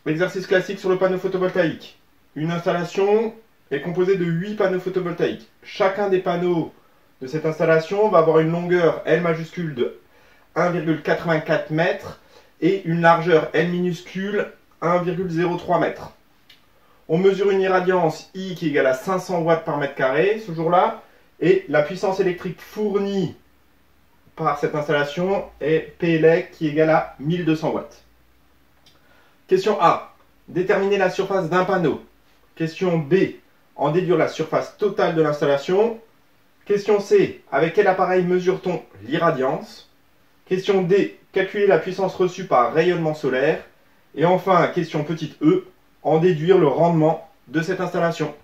L'exercice classique sur le panneau photovoltaïque. Une installation est composée de 8 panneaux photovoltaïques. Chacun des panneaux de cette installation va avoir une longueur L majuscule de 1,84 m et une largeur L minuscule 1,03 m. On mesure une irradiance I qui est égale à 500 watts par mètre carré ce jour-là, et la puissance électrique fournie par cette installation est Plec qui est égale à 1200 watts. Question A. Déterminer la surface d'un panneau. Question B. En déduire la surface totale de l'installation. Question C. Avec quel appareil mesure-t-on l'irradiance? Question D. Calculer la puissance reçue par rayonnement solaire. Et enfin, question petite e. En déduire le rendement de cette installation.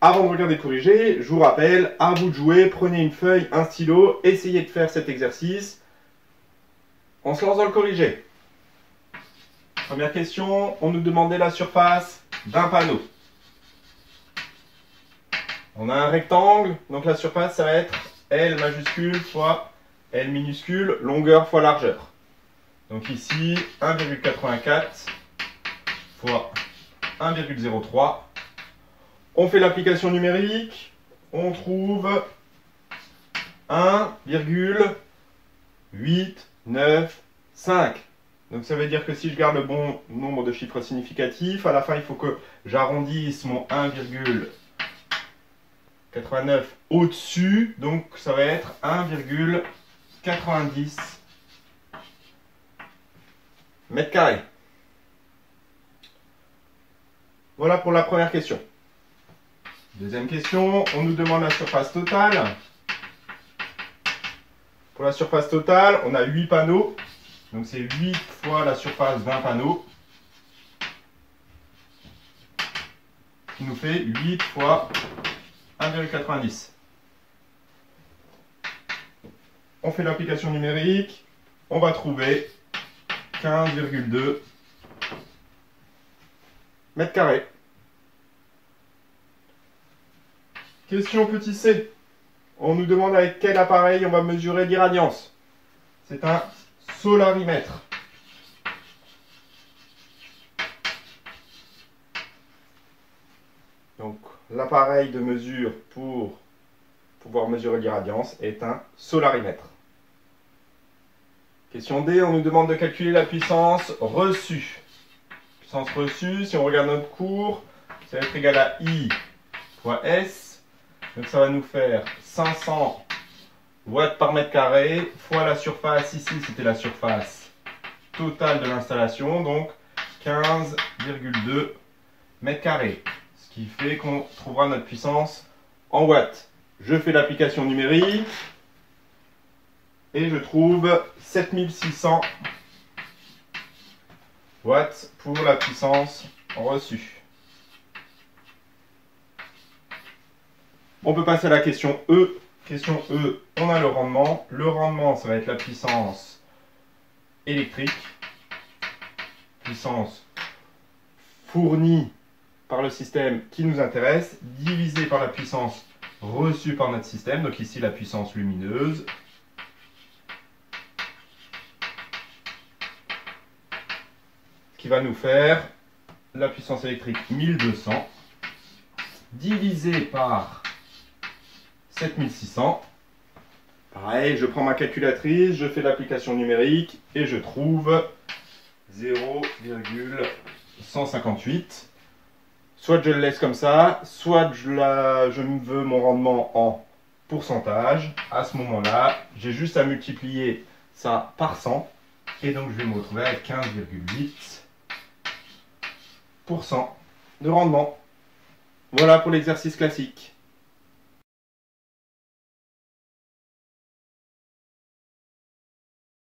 Avant de regarder corriger, je vous rappelle, à vous de jouer, prenez une feuille, un stylo, essayez de faire cet exercice. On se lance dans le corriger. Première question, on nous demandait la surface d'un panneau. On a un rectangle, donc la surface, ça va être L majuscule fois L minuscule, longueur fois largeur. Donc ici, 1,84 fois 1,03. On fait l'application numérique, on trouve 1,895. Donc ça veut dire que si je garde le bon nombre de chiffres significatifs, à la fin il faut que j'arrondisse mon 1,89 au-dessus, donc ça va être 1,90 mètres carrés. Voilà pour la première question. Deuxième question, on nous demande la surface totale. Pour la surface totale, on a 8 panneaux. Donc c'est 8 fois la surface d'un panneau, qui nous fait 8 fois 1,90. On fait l'application numérique, on va trouver 15,2 mètres carrés. Question petit c. On nous demande avec quel appareil on va mesurer l'irradiance. C'est un solarimètre. Donc l'appareil de mesure pour pouvoir mesurer l'irradiance est un solarimètre. Question D, on nous demande de calculer la puissance reçue. Puissance reçue, si on regarde notre cours, ça va être égal à I fois S. Donc ça va nous faire 500 watts par mètre carré fois la surface, ici c'était la surface totale de l'installation, donc 15,2 mètres carrés. Ce qui fait qu'on trouvera notre puissance en watts. Je fais l'application numérique et je trouve 7600 watts pour la puissance reçue. On peut passer à la question E. Question E, on a le rendement. Le rendement, ça va être la puissance électrique. Puissance fournie par le système qui nous intéresse, divisé par la puissance reçue par notre système. Donc ici, la puissance lumineuse. Qui va nous faire la puissance électrique 1200 divisé par 7600. Pareil, je prends ma calculatrice, je fais l'application numérique et je trouve 0,158. Soit je le laisse comme ça, soit je veux mon rendement en pourcentage. À ce moment-là, j'ai juste à multiplier ça par 100 et donc je vais me retrouver avec 15,8% de rendement. Voilà pour l'exercice classique.